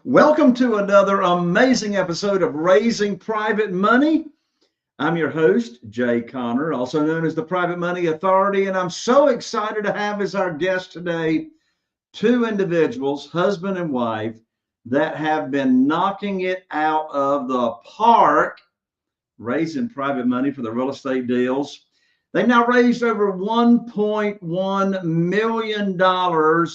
Welcome to another amazing episode of Raising Private Money. I'm your host, Jay Conner, also known as the Private Money Authority, and I'm so excited to have as our guest today two individuals, husband and wife, that have been knocking it out of the park, raising private money for the real estate deals. They've now raised over $1.1 million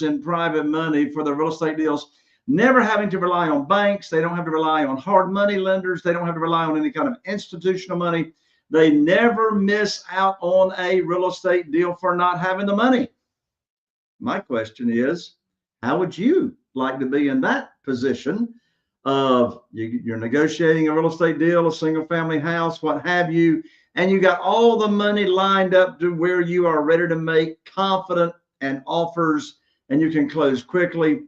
in private money for the real estate deals, never having to rely on banks. They don't have to rely on hard money lenders. They don't have to rely on any kind of institutional money. They never miss out on a real estate deal for not having the money. My question is, how would you like to be in that position of you're negotiating a real estate deal, a single family house, what have you, and you got all the money lined up to where you are ready to make confident and offers and you can close quickly?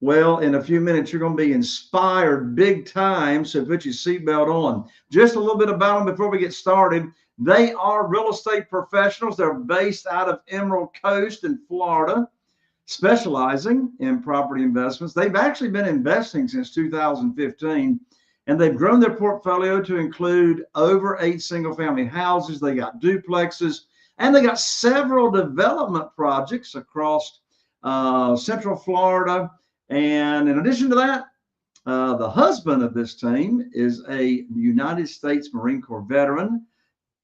Well, in a few minutes, you're going to be inspired big time. So put your seatbelt on. Just a little bit about them before we get started. They are real estate professionals. They're based out of Emerald Coast in Florida, specializing in property investments. They've actually been investing since 2015, and they've grown their portfolio to include over 8 single-family houses. They got duplexes, and they got several development projects across Central Florida. And in addition to that, the husband of this team is a United States Marine Corps veteran.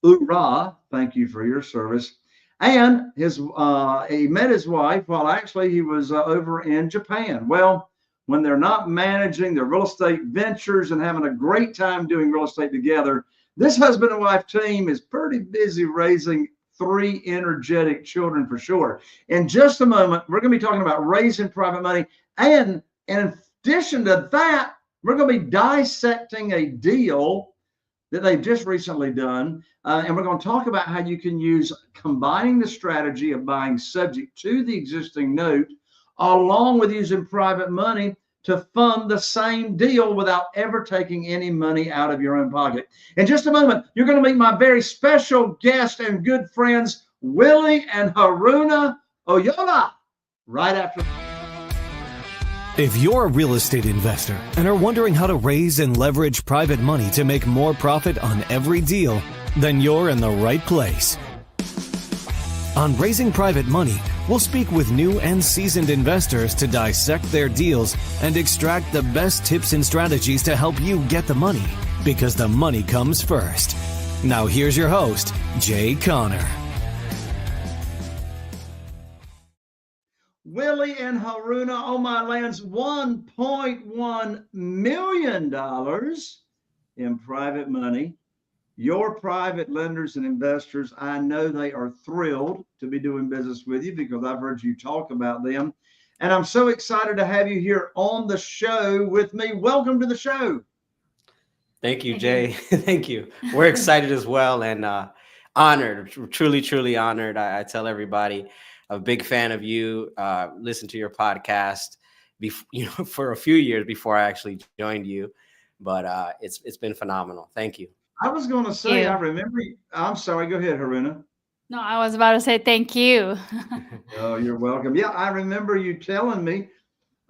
Hoorah! Thank you for your service. And he met his wife while actually he was over in Japan. Well, when they're not managing their real estate ventures and having a great time doing real estate together, this husband and wife team is pretty busy raising 3 energetic children for sure. In just a moment, we're going to be talking about raising private money. And in addition to that, we're going to be dissecting a deal that they've just recently done. And we're going to talk about how you can use combining the strategy of buying subject to the existing note, along with using private money to fund the same deal without ever taking any money out of your own pocket. In just a moment, you're going to meet my very special guest and good friends, Willie and Haruna Oyola, right after. If you're a real estate investor and are wondering how to raise and leverage private money to make more profit on every deal, then you're in the right place. On Raising Private Money, we'll speak with new and seasoned investors to dissect their deals and extract the best tips and strategies to help you get the money, because the money comes first. Now here's your host, Jay Conner. Willie and Haruna, oh my lands, $1.1 million in private money. Your private lenders and investors, I know they are thrilled to be doing business with you because I've heard you talk about them. And I'm so excited to have you here on the show with me. Welcome to the show. Thank you, Jay. Thank you. We're excited as well and honored, truly honored. I tell everybody, I'm a big fan of you. Listen to your podcast for a few years before I actually joined you, but it's been phenomenal. Thank you. I was going to say, I remember. I'm sorry. Go ahead, Haruna. No, I was about to say thank you. Oh, you're welcome. Yeah, I remember you telling me.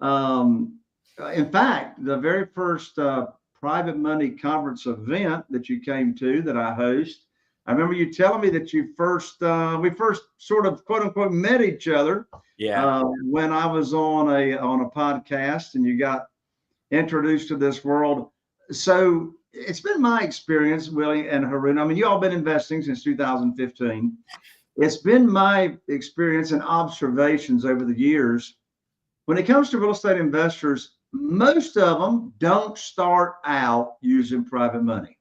In fact, the very first private money conference event that you came to that I host, I remember you telling me that we first sort of quote unquote met each other. Yeah. When I was on a podcast and you got introduced to this world. So it's been my experience, Willie and Haruna. I mean, you all been investing since 2015. It's been my experience and observations over the years. When it comes to real estate investors, most of them don't start out using private money.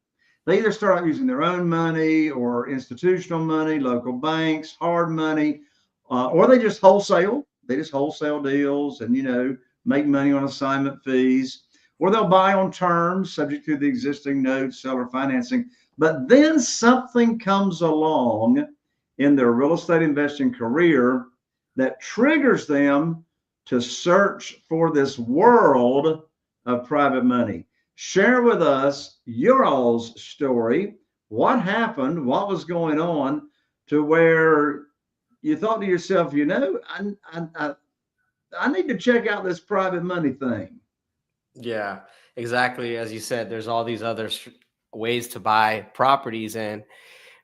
They either start out using their own money or institutional money, local banks, hard money, or they just wholesale. They just wholesale deals and, make money on assignment fees. Or they'll buy on terms subject to the existing note, seller financing. But then something comes along in their real estate investing career that triggers them to search for this world of private money. Share with us your all's story. What happened? What was going on to where you thought to yourself, I need to check out this private money thing? Yeah, exactly. As you said, there's all these other ways to buy properties. And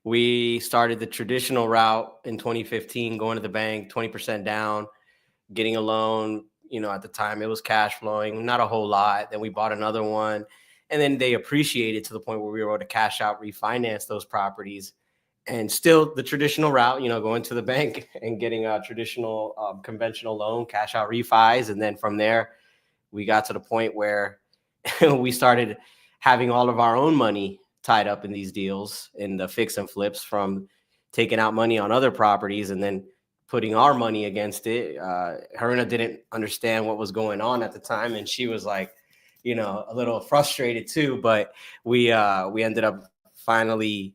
we started the traditional route in 2015, going to the bank, 20% down, getting a loan. At the time it was cash flowing, not a whole lot. Then we bought another one, and then they appreciated to the point where we were able to cash out, refinance those properties, and still the traditional route, going to the bank and getting a traditional conventional loan, cash out refis. And then from there, we got to the point where we started having all of our own money tied up in these deals, in the fix and flips, from taking out money on other properties and then putting our money against it. Haruna didn't understand what was going on at the time, and she was like, a little frustrated too. But we ended up finally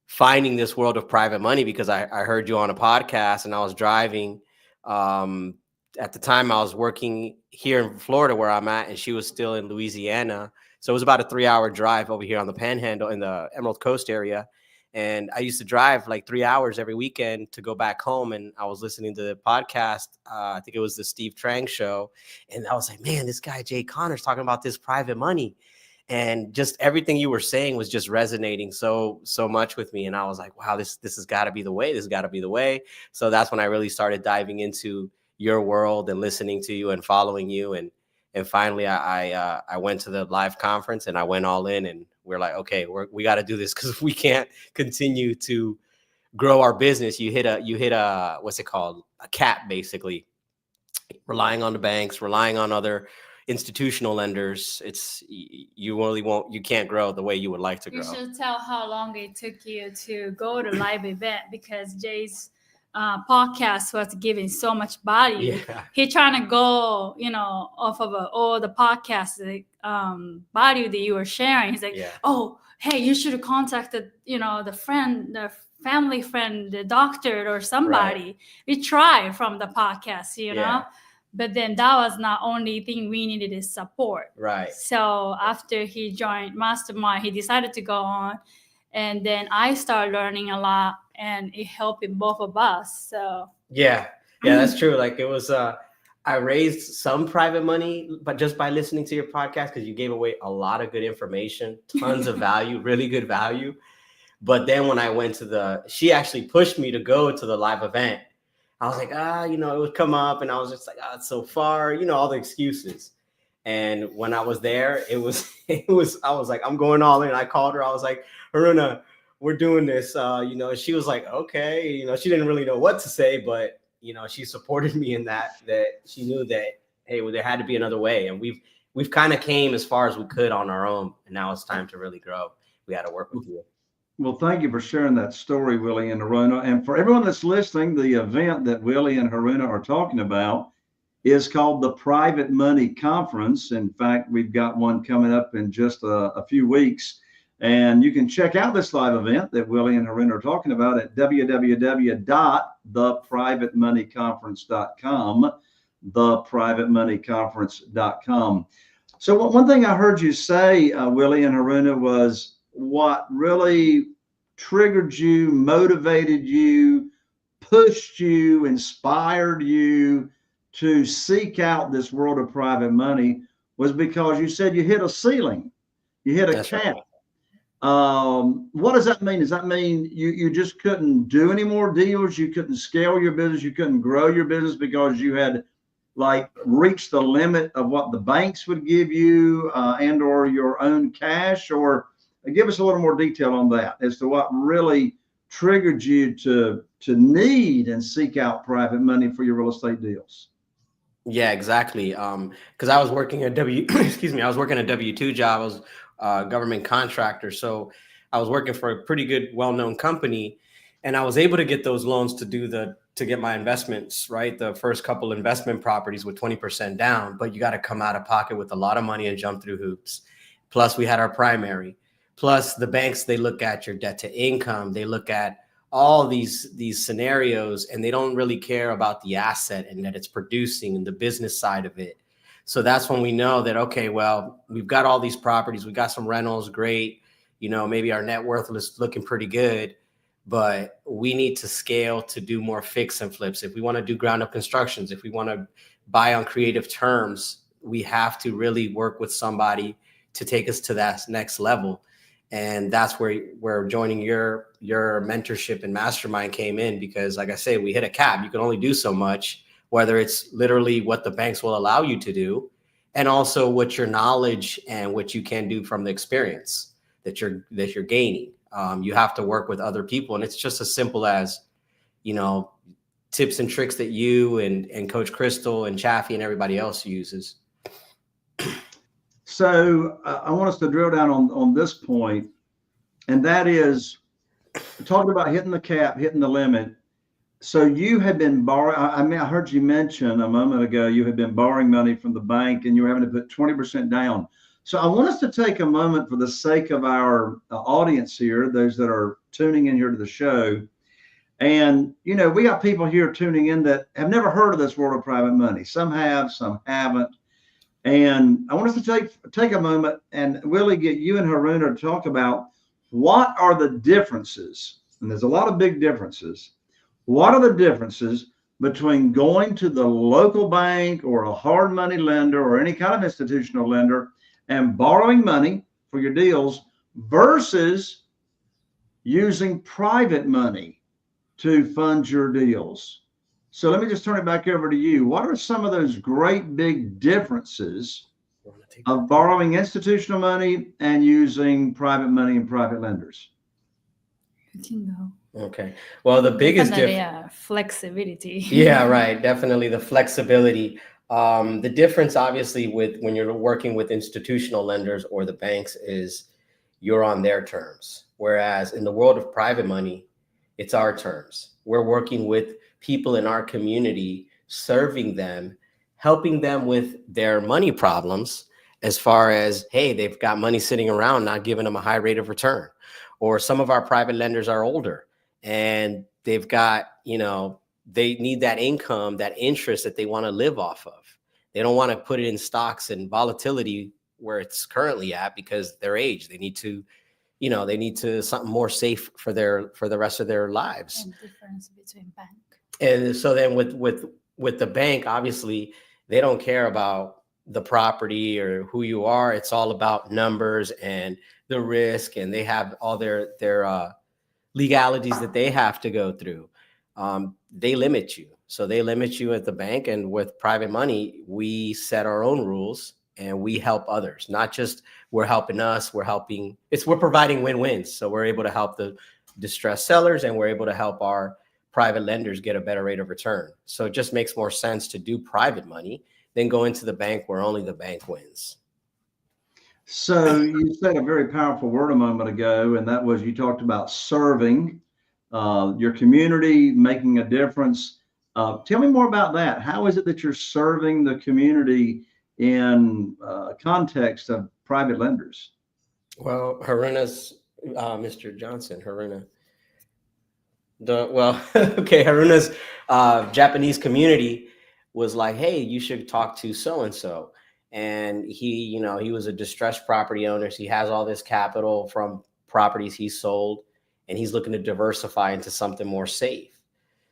finding this world of private money, because I heard you on a podcast, and I was driving. At the time I was working here in Florida where I'm at, and she was still in Louisiana. So it was about a 3-hour drive over here on the Panhandle in the Emerald Coast area. And I used to drive like 3 hours every weekend to go back home. And I was listening to the podcast. I think it was the Steve Trang show. And I was like, man, this guy, Jay Connor's talking about this private money. And just everything you were saying was just resonating so much with me. And I was like, wow, this has got to be the way. This has got to be the way. So that's when I really started diving into your world and listening to you and following you. And finally I went to the live conference, and I went all in, and we're like, okay, we got to do this, because we can't continue to grow our business. You hit a what's it called? A cap, basically, relying on the banks, relying on other institutional lenders. You can't grow the way you would like to grow. You should tell how long it took you to go to live event, because Jay's podcast was giving so much value. Yeah. He trying to go, off of all the podcasts, value that you were sharing. He's like, oh, hey, you should have contacted, the friend, the family friend, the doctor or somebody. Right. We try from the podcast, know. But then that was not only thing we needed is support. Right. So after he joined Mastermind, he decided to go on. And then I started learning a lot, and it helped both of us. So yeah, that's true. Like, it was, I raised some private money, but just by listening to your podcast, because you gave away a lot of good information, tons of value, really good value. But then when I went to she actually pushed me to go to the live event. I was like, it would come up, and I was just like, it's so far, all the excuses. And when I was there, I was like, I'm going all in. I called her. I was like, Haruna, we're doing this. She was like, okay. She didn't really know what to say, but, she supported me in that she knew that, hey, well, there had to be another way. And we've kind of came as far as we could on our own. And now it's time to really grow. We had to work with you. Well, thank you for sharing that story, Willie and Haruna. And for everyone that's listening, the event that Willie and Haruna are talking about is called the Private Money Conference. In fact, we've got one coming up in just a few weeks. And you can check out this live event that Willie and Haruna are talking about at www.theprivatemoneyconference.com, theprivatemoneyconference.com. So one thing I heard you say, Willie and Haruna, was what really triggered you, motivated you, pushed you, inspired you to seek out this world of private money was because you said you hit a ceiling, you hit a cap. Right. What does that mean? Does that mean you just couldn't do any more deals? You couldn't scale your business? You couldn't grow your business because you had reached the limit of what the banks would give you and or your own cash? Or give us a little more detail on that as to what really triggered you to need and seek out private money for your real estate deals. Yeah, exactly. Because I was working a W-2 job. I was a government contractor. So I was working for a pretty good, well-known company, and I was able to get those loans to get my investments, right? The first couple investment properties with 20% down, but you got to come out of pocket with a lot of money and jump through hoops. Plus we had our primary. Plus the banks, they look at your debt to income. They look at all these scenarios, and they don't really care about the asset and that it's producing and the business side of it. So that's when we know that, okay, well, we've got all these properties. We got some rentals. Great. Maybe our net worth is looking pretty good, but we need to scale to do more fix and flips. If we want to do ground up constructions, if we want to buy on creative terms, we have to really work with somebody to take us to that next level. And that's where joining your mentorship and mastermind came in, because like I say, we hit a cap. You can only do so much, whether it's literally what the banks will allow you to do, and also what your knowledge and what you can do from the experience that you're gaining. You have to work with other people, and it's just as simple as, you know, tips and tricks that you and Coach Crystal and Chaffee and everybody else uses. So I want us to drill down on this point, and that is talking about hitting the cap, hitting the limit. So you had been borrowing, I mean, I heard you mention a moment ago, you had been borrowing money from the bank and you were having to put 20% down. So I want us to take a moment for the sake of our audience here, those that are tuning in here to the show. And, you know, we got people here tuning in that have never heard of this world of private money. Some have, some haven't. And I want us to take a moment and Willie, get you and Haruna to talk about what are the differences. And there's a lot of big differences. What are the differences between going to the local bank or a hard money lender or any kind of institutional lender and borrowing money for your deals versus using private money to fund your deals? So let me just turn it back over to you. What are some of those great big differences of borrowing institutional money and using private money and private lenders? You can go. Okay. Well, the biggest difference, flexibility. Yeah, right. Definitely the flexibility. The difference, obviously, with when you're working with institutional lenders or the banks is you're on their terms. Whereas in the world of private money, it's our terms. We're working with people in our community, serving them, helping them with their money problems, as far as, hey, they've got money sitting around, not giving them a high rate of return. Or some of our private lenders are older and they've got, you know, they need that income, that interest that they want to live off of. They don't want to put it in stocks and volatility where it's currently at because their age. They need to, you know, they need to something more safe for the rest of their lives. And difference between bank. And so then with the bank, obviously, they don't care about the property or who you are. It's all about numbers and the risk, and they have all their legalities that they have to go through. They limit you. So they limit you at the bank, and with private money, we set our own rules and we help others. Not just we're helping us, we're providing win-wins. So we're able to help the distressed sellers and we're able to help our private lenders get a better rate of return. So it just makes more sense to do private money than go into the bank where only the bank wins. So you said a very powerful word a moment ago, and that was, you talked about serving your community, making a difference. Tell me more about that. How is it that you're serving the community in context of private lenders? Well, Haruna's, Mr. Johnson, Haruna. Haruna's Japanese community was like, hey, you should talk to so-and-so. And he was a distressed property owner. So he has all this capital from properties he sold, and he's looking to diversify into something more safe.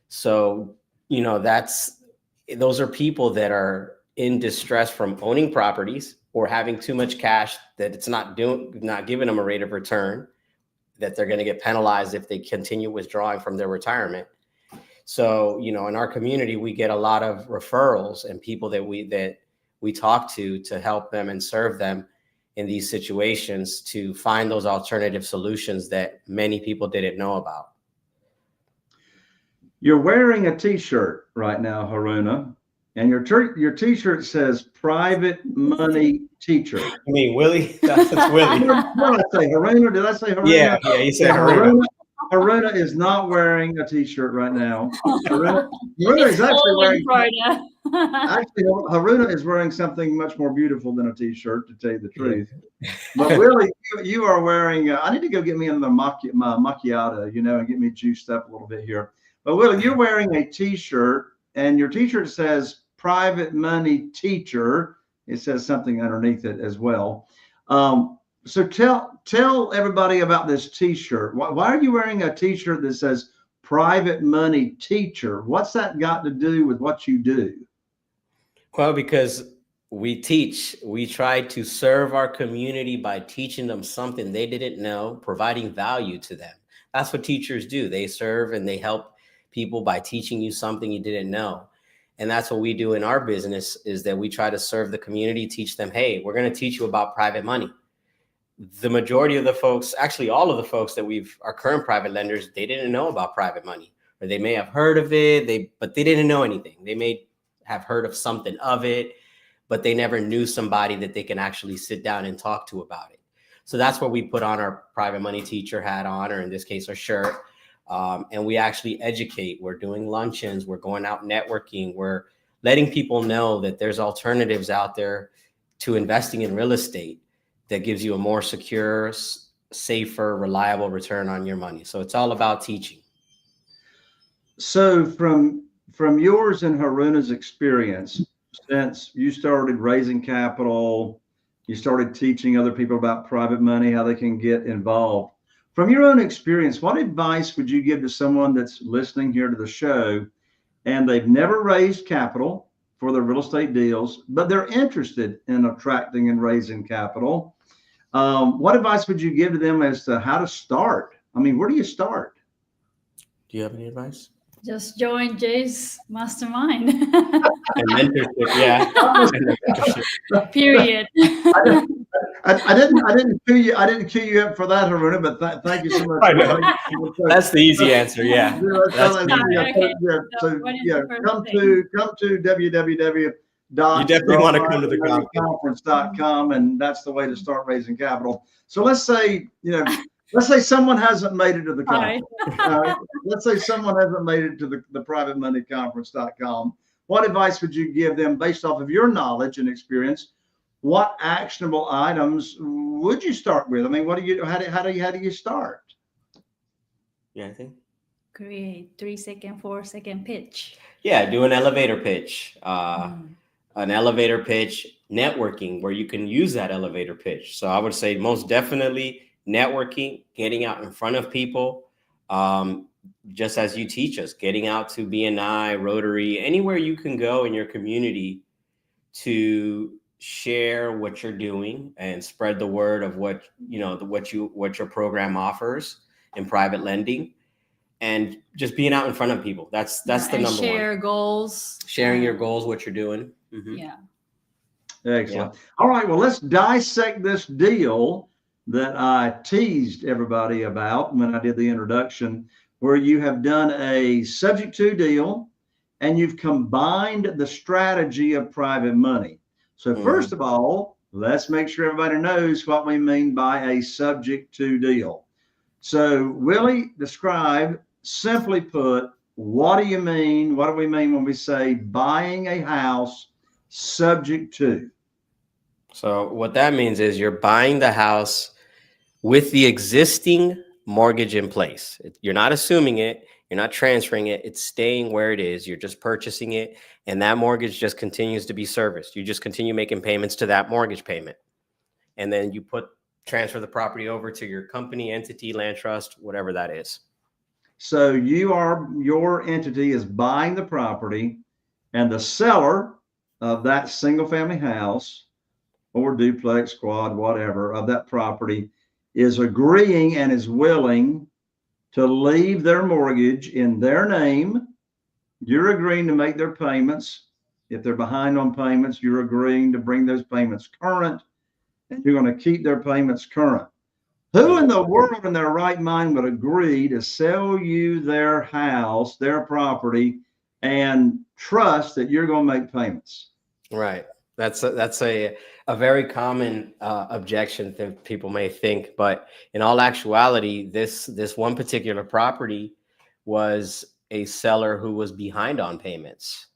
So, you know, those are people that are in distress from owning properties or having too much cash that it's not giving them a rate of return, that they're going to get penalized if they continue withdrawing from their retirement. So, you know, in our community, we get a lot of referrals and people that we talk to help them and serve them in these situations to find those alternative solutions that many people didn't know about. You're wearing a t-shirt right now, Haruna, and your t-shirt says Private Money Teacher. I mean, Willie? That's Willie. What did I say, Haruna? Did I say Haruna? Yeah, you said Haruna. Haruna is not wearing a t-shirt right now. Haruna is actually wearing. Actually, Haruna is wearing something much more beautiful than a t-shirt, to tell you the truth. But Willie, you are wearing. I need to go get me another my macchiato, you know, and get me juiced up a little bit here. But Willie, you're wearing a t-shirt, and your t-shirt says Private Money Teacher. It says something underneath it as well. So tell everybody about this t-shirt. Why are you wearing a t-shirt that says Private Money Teacher? What's that got to do with what you do? Well, because We try to serve our community by teaching them something they didn't know, providing value to them. That's what teachers do. They serve and they help people by teaching you something you didn't know. And that's what we do in our business, is that we try to serve the community, teach them, hey, we're going to teach you about private money. The majority of the folks, actually all of the folks that our current private lenders, they didn't know about private money, or they may have heard of it, but they didn't know anything. They may have heard of something of it, but they never knew somebody that they can actually sit down and talk to about it. So that's what we put on our private money teacher hat on, or in this case, our shirt. And we actually educate. We're doing luncheons. We're going out networking. We're letting people know that there's alternatives out there to investing in real estate that gives you a more secure, safer, reliable return on your money. So it's all about teaching. So from yours and Haruna's experience, since you started raising capital, you started teaching other people about private money, how they can get involved. From your own experience, what advice would you give to someone that's listening here to the show and they've never raised capital for their real estate deals, but they're interested in attracting and raising capital? What advice would you give to them as to how to start? I mean, where do you start? Do you have any advice? Just join Jay's mastermind. And mentorship, yeah. Period. I didn't cue you up for that, Haruna, but thank you so much. I know. That's the easy answer, yeah. Come to www. You definitely want to come to the conference.com, and that's the way to start raising capital. So let's say someone hasn't made it to the conference. Let's say someone hasn't made it to the privatemoneyconference.com. What advice would you give them based off of your knowledge and experience? What actionable items would you start with? I mean, how do you start? Yeah, I think. Create 3-second, 4-second pitch. Yeah, do an elevator pitch. An elevator pitch, networking, where you can use that elevator pitch. So I would say most definitely networking, getting out in front of people, just as you teach us, getting out to BNI, Rotary, anywhere you can go in your community to share what you're doing and spread the word of what your program offers in private lending, and just being out in front of people. That's the number one. Share goals. Sharing your goals, what you're doing. Mm-hmm. Yeah. Excellent. Yeah. All right. Well, let's dissect this deal that I teased everybody about when I did the introduction, where you have done a subject to deal and you've combined the strategy of private money. So first of all, let's make sure everybody knows what we mean by a subject to deal. So Willie, describe, simply put, what do you mean? What do we mean when we say buying a house subject to? So what that means is you're buying the house with the existing mortgage in place. You're not assuming it. You're not transferring it. It's staying where it is. You're just purchasing it. And that mortgage just continues to be serviced. You just continue making payments to that mortgage payment. And then you transfer the property over to your company, entity, land trust, whatever that is. So your entity is buying the property, and the seller of that single family house or duplex, quad, whatever, of that property is agreeing and is willing to leave their mortgage in their name. You're agreeing to make their payments. If they're behind on payments, you're agreeing to bring those payments current, and you're going to keep their payments current. Who in the world in their right mind would agree to sell you their house, their property, and trust that you're going to make payments? Right. That's a very common objection that people may think, but in all actuality, this one particular property was a seller who was behind on payments.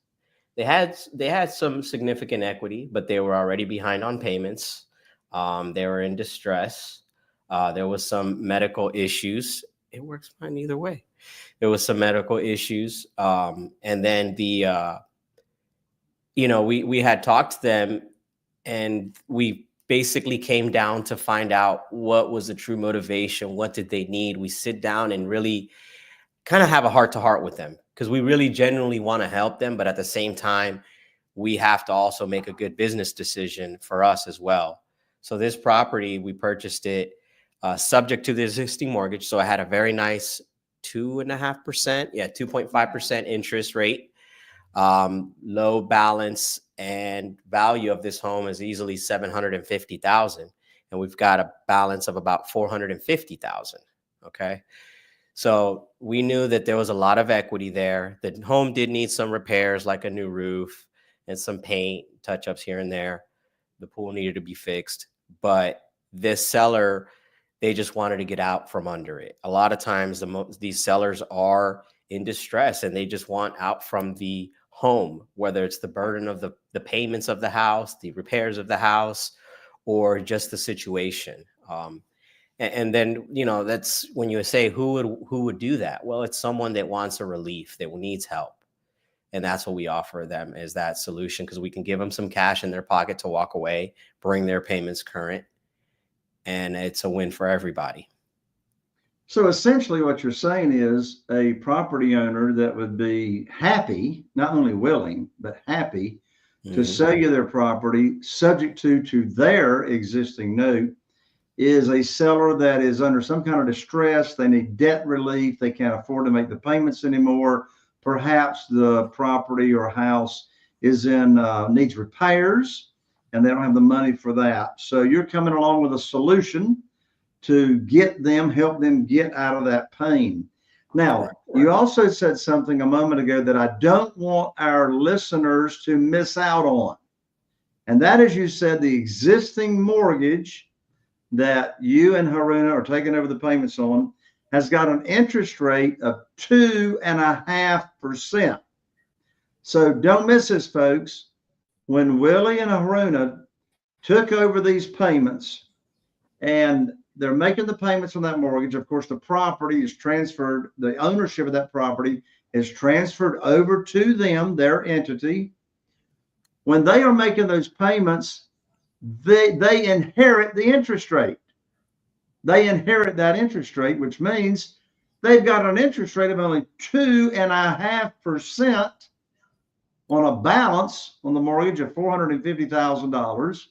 They had some significant equity, but they were already behind on payments. They were in distress. There was some medical issues. It works fine either way. There was some medical issues, and then we had talked to them, and we basically came down to find out what was the true motivation. What did they need? We sit down and really kind of have a heart to heart with them, because we really genuinely want to help them. But at the same time, we have to also make a good business decision for us as well. So this property, we purchased it subject to the existing mortgage. So I had a very nice 2.5%, 2.5% interest rate, low balance, and value of this home is easily $750,000. And we've got a balance of about $450,000. Okay. So we knew that there was a lot of equity there. The home did need some repairs, like a new roof and some paint touch-ups here and there. The pool needed to be fixed, but this seller, they just wanted to get out from under it. A lot of times these sellers are in distress and they just want out from the home, whether it's the burden of the payments of the house, the repairs of the house, or just the situation. And then, that's when you say who would do that? Well, it's someone that wants a relief, that needs help. And that's what we offer them, is that solution, because we can give them some cash in their pocket to walk away, bring their payments current, and it's a win for everybody. So essentially what you're saying is a property owner that would be happy, not only willing, but happy to sell you their property subject to their existing note, is a seller that is under some kind of distress. They need debt relief. They can't afford to make the payments anymore. Perhaps the property or house is needs repairs and they don't have the money for that. So you're coming along with a solution to help them get out of that pain. Now, you also said something a moment ago that I don't want our listeners to miss out on. And that is, you said the existing mortgage that you and Haruna are taking over the payments on has got an interest rate of 2.5%. So don't miss this, folks. When Willie and Haruna took over these payments and they're making the payments on that mortgage, of course, the property is transferred, the ownership of that property is transferred over to them, their entity. When they are making those payments, they inherit the interest rate. They inherit that interest rate, which means they've got an interest rate of only 2.5% on a balance on the mortgage of $450,000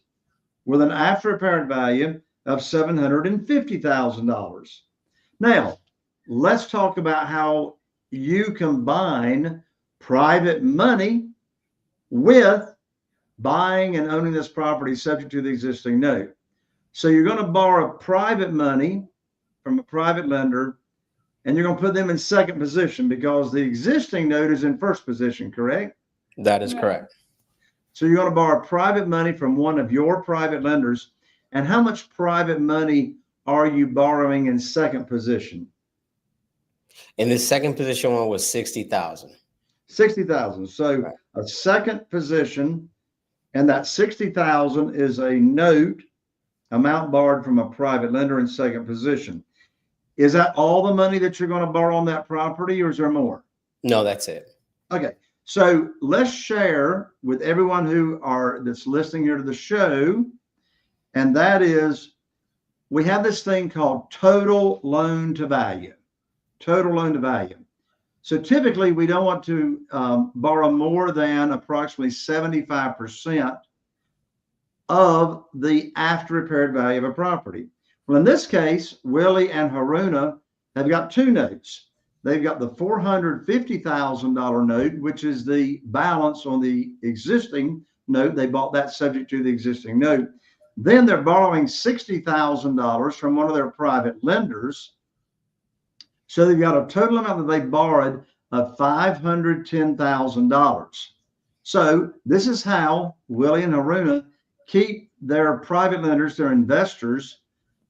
with an after repaired value of $750,000. Now, let's talk about how you combine private money with buying and owning this property subject to the existing note. So you're going to borrow private money from a private lender, and you're going to put them in second position because the existing note is in first position, correct? That is correct. So you're going to borrow private money from one of your private lenders. And how much private money are you borrowing in second position? In the second position one was $60,000. $60,000. So a second position, and that $60,000 is a note amount borrowed from a private lender in second position. Is that all the money that you're going to borrow on that property, or is there more? No, that's it. Okay. So let's share with everyone that's listening here to the show. And that is, we have this thing called total loan to value. Total loan to value. So typically we don't want to borrow more than approximately 75% of the after repaired value of a property. Well, in this case, Willie and Haruna have got two notes. They've got the $450,000 note, which is the balance on the existing note. They bought that subject to the existing note. Then they're borrowing $60,000 from one of their private lenders. So they've got a total amount that they borrowed of $510,000. So this is how Willie and Haruna keep their private lenders, their investors,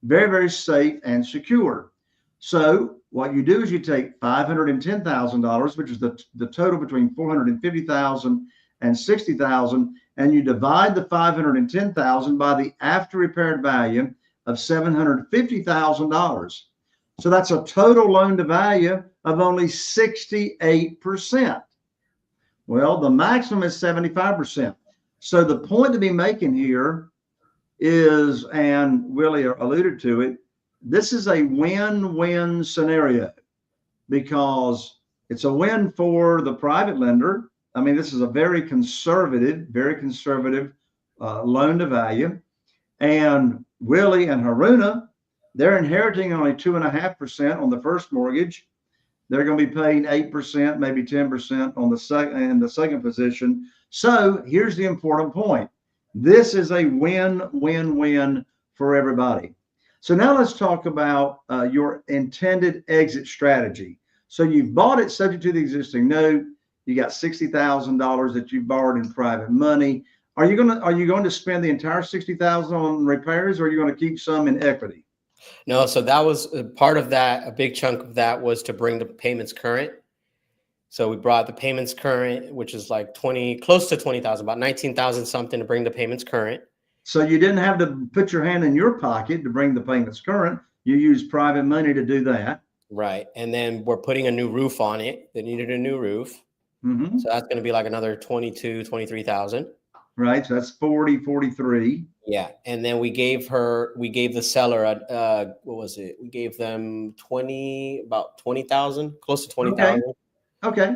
very, very safe and secure. So what you do is you take $510,000, which is the total between $450,000 and $60,000, and you divide the $510,000 by the after repaired value of $750,000. So that's a total loan to value of only 68%. Well, the maximum is 75%. So the point to be making here is, and Willie alluded to it, this is a win-win scenario because it's a win for the private lender I mean, this is a very conservative loan to value. And Willie and Haruna, they're inheriting only 2.5% on the first mortgage. They're going to be paying 8%, maybe 10% on the second position. So here's the important point. This is a win-win-win for everybody. So now let's talk about your intended exit strategy. So you've bought it subject to the existing note. You got $60,000 that you borrowed in private money. Are you going to spend the entire $60,000 on repairs, or are you going to keep some in equity? No, so that was part of that. A big chunk of that was to bring the payments current. So we brought the payments current, which is like close to 20,000, about 19,000 something to bring the payments current. So you didn't have to put your hand in your pocket to bring the payments current. You used private money to do that. Right. And then we're putting a new roof on it. They needed a new roof. Mm-hmm. So that's going to be like another 23,000. Right. So that's 43. Yeah. And then we gave the seller, what was it? We gave them about 20,000, close to 20,000. Okay.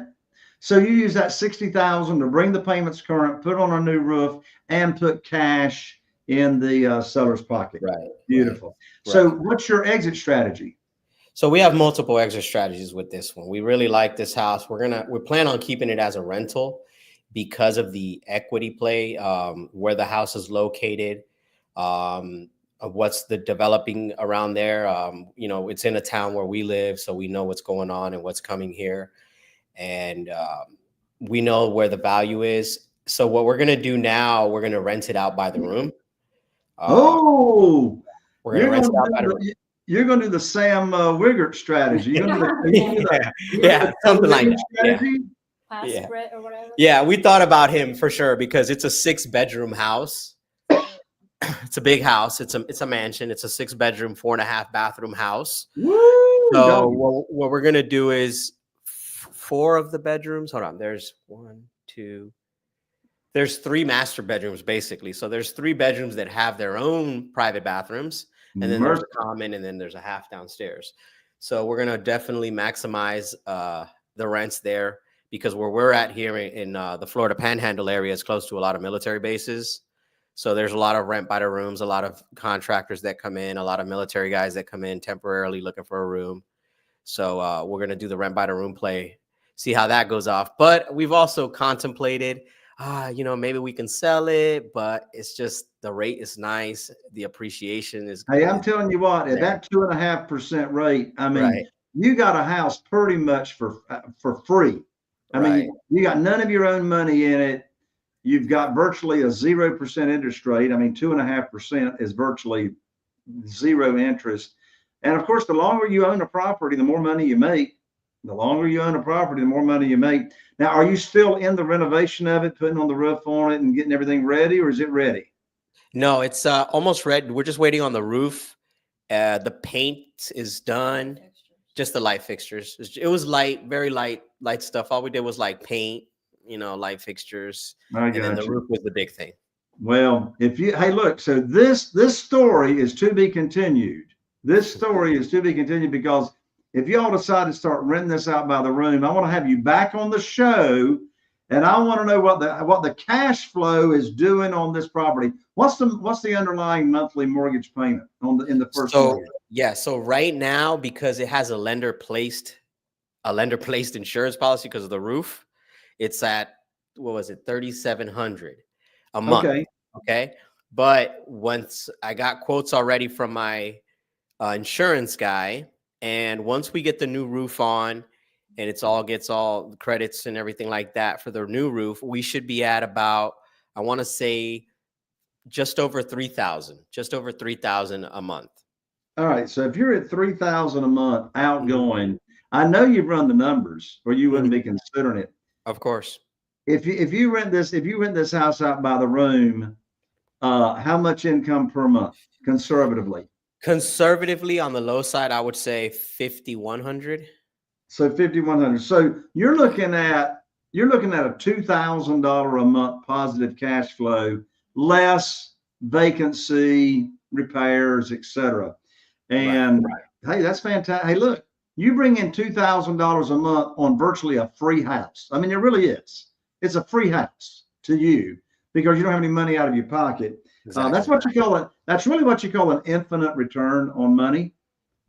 So you use that 60,000 to bring the payments current, put on a new roof, and put cash in the seller's pocket. Right. Beautiful. Right. So what's your exit strategy? So we have multiple exit strategies with this one. We really like this house. We plan on keeping it as a rental because of the equity play, where the house is located, what's the developing around there. It's in a town where we live, so we know what's going on and what's coming here. And we know where the value is. So what we're going to do now, we're going to rent it out by the room. We're going to rent it out by the room. You're going to do the Sam Wiggert strategy. You're going to do something like that. Strategy? Yeah. Or whatever. Yeah, we thought about him for sure because it's a 6-bedroom house. It's a big house. It's a mansion. It's a 6-bedroom, 4.5 bathroom house. Woo! So what we're going to do is 4 of the bedrooms. Hold on. There's 3 master bedrooms basically. So there's 3 bedrooms that have their own private bathrooms. And then there's a common, and then there's a half downstairs. So we're going to definitely maximize the rents there because where we're at here in the Florida Panhandle area is close to a lot of military bases. So there's a lot of rent by the rooms, a lot of contractors that come in, a lot of military guys that come in temporarily looking for a room. So we're going to do the rent by the room play, see how that goes off. But we've also contemplated, maybe we can sell it, but it's just the rate is nice. The appreciation is good. Hey, I'm telling you what, at that 2.5% rate, I mean, you got a house pretty much for free. I mean, you got none of your own money in it. You've got virtually a 0% interest rate. I mean, 2.5% is virtually zero interest. And of course, the longer you own a property, the more money you make. The longer you own a property, the more money you make. Now, are you still in the renovation of it, putting on the roof on it and getting everything ready, or is it ready? No, it's almost ready. We're just waiting on the roof. The paint is done. Just the light fixtures. It was light, very light stuff. All we did was like paint, light fixtures. And then the roof was the big thing. Well, look, so this story is to be continued. This story is to be continued because if y'all decide to start renting this out by the room, I want to have you back on the show, and I want to know what the cash flow is doing on this property. What's the underlying monthly mortgage payment in the first mortgage? Yeah, so right now, because it has a lender placed insurance policy because of the roof, it's at $3,700 a month. Okay. But once I got quotes already from my insurance guy, and once we get the new roof on and gets all the credits and everything like that for the new roof, we should be at about, I want to say, just over 3,000 a month. All right. So if you're at 3,000 a month outgoing, I know you've run the numbers or you wouldn't be considering it. Of course. If you rent this house out by the room, how much income per month conservatively? Conservatively, on the low side, I would say 5,100. So 5,100. So you're looking at a $2,000 a month positive cash flow, less vacancy, repairs, etc. And hey, that's fantastic. Hey, look, you bring in $2,000 a month on virtually a free house. I mean, it really is. it's a free house to you because you don't have any money out of your pocket. Exactly. That's what you call it. That's really what you call an infinite return on money,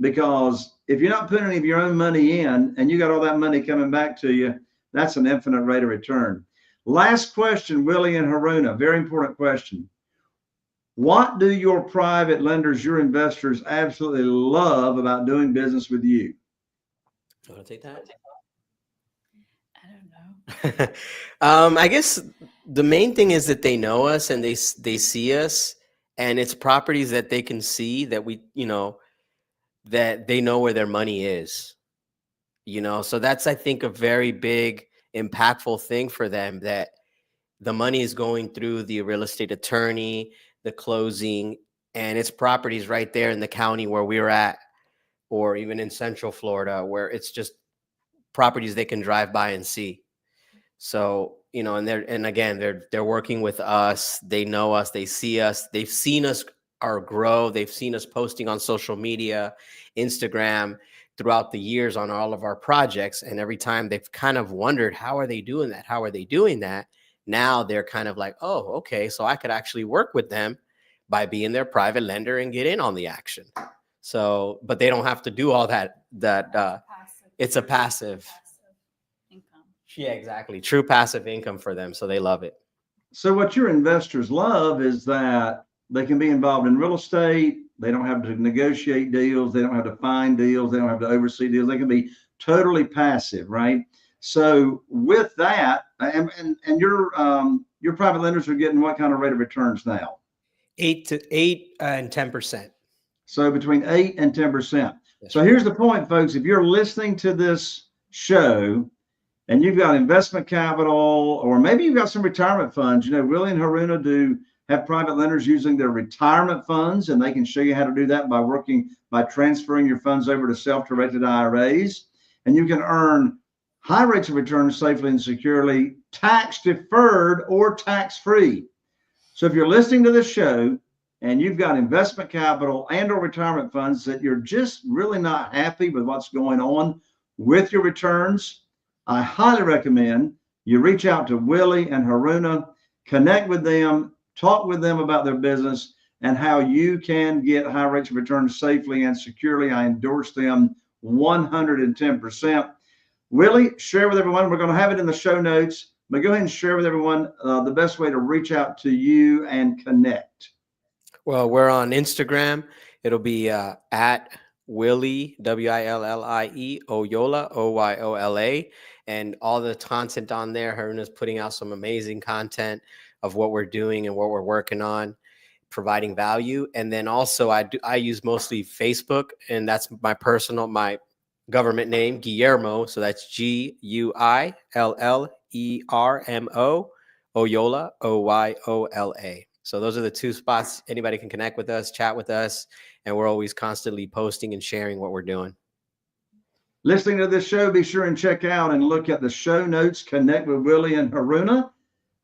because if you're not putting any of your own money in and you got all that money coming back to you, that's an infinite rate of return. Last question, Willie and Haruna, very important question. What do your private lenders, your investors, absolutely love about doing business with you? You want to take that? I don't know. I guess the main thing is that they know us and they see us, and it's properties that they can see that we, that they know where their money is, so that's, I think, a very big, impactful thing for them, that the money is going through the real estate attorney, the closing, and it's properties right there in the county where we're at, or even in Central Florida, where it's just properties they can drive by and see. So, and again, they're working with us. They know us, they see us, they've seen us grow. They've seen us posting on social media, Instagram, throughout the years on all of our projects. And every time they've kind of wondered, how are they doing that? How are they doing that? Now they're kind of like, oh, okay, so I could actually work with them by being their private lender and get in on the action. So, but they don't have to do all that. It's a passive income. Yeah, exactly. True passive income for them. So they love it. So what your investors love is that they can be involved in real estate. They don't have to negotiate deals. They don't have to find deals. They don't have to oversee deals. They can be totally passive, right? So with that, and your private lenders are getting what kind of rate of returns now? 8 and 10%. So between 8 and 10%. So here's the point, folks. If you're listening to this show and you've got investment capital, or maybe you've got some retirement funds, Willie and Haruna have private lenders using their retirement funds, and they can show you how to do that by transferring your funds over to self-directed IRAs. And you can earn high rates of return safely and securely, tax deferred or tax free. So if you're listening to this show and you've got investment capital and or retirement funds that you're just really not happy with what's going on with your returns, I highly recommend you reach out to Willie and Haruna, connect with them, talk with them about their business and how you can get high rates of return safely and securely. I endorse them 110%. Willie, share with everyone. We're going to have it in the show notes, but go ahead and share with everyone the best way to reach out to you and connect. Well, we're on Instagram. It'll be at Willie, Willie, Oyola, Oyola. And all the content on there, Haruna's putting out some amazing content of what we're doing and what we're working on, providing value. And then also I use mostly Facebook, and that's my government name, Guillermo. So that's Guillermo, Oyola, Oyola. So those are the two spots. Anybody can connect with us, chat with us, and we're always constantly posting and sharing what we're doing. Listening to this show, be sure and check out and look at the show notes, connect with Willie and Haruna,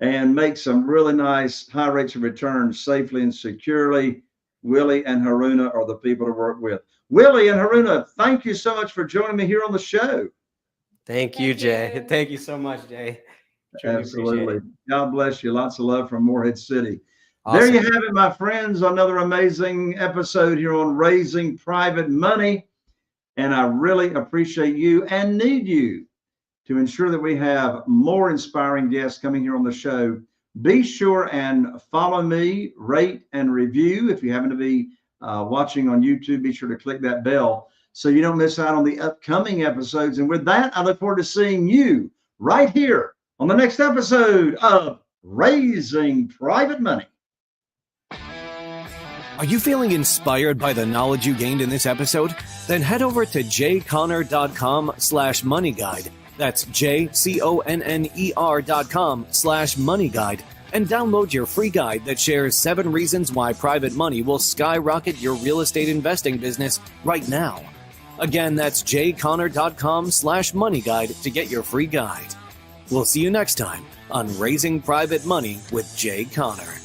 and make some really nice high rates of return safely and securely. Willie and Haruna are the people to work with. Willie and Haruna, thank you so much for joining me here on the show. Thank you, Jay. Thank you so much, Jay. Truly Absolutely. God bless you. Lots of love from Morehead City. Awesome. There you have it, my friends. Another amazing episode here on Raising Private Money. And I really appreciate you and need you to ensure that we have more inspiring guests coming here on the show. Be sure and follow me, rate and review. If you happen to be watching on YouTube, be sure to click that bell so you don't miss out on the upcoming episodes. And with that, I look forward to seeing you right here on the next episode of Raising Private Money. Are you feeling inspired by the knowledge you gained in this episode? Then head over to jconner.com/moneyguide. That's jconner.com/moneyguide and download your free guide that shares 7 reasons why private money will skyrocket your real estate investing business right now. Again, that's jconner.com/moneyguide to get your free guide. We'll see you next time on Raising Private Money with Jay Conner.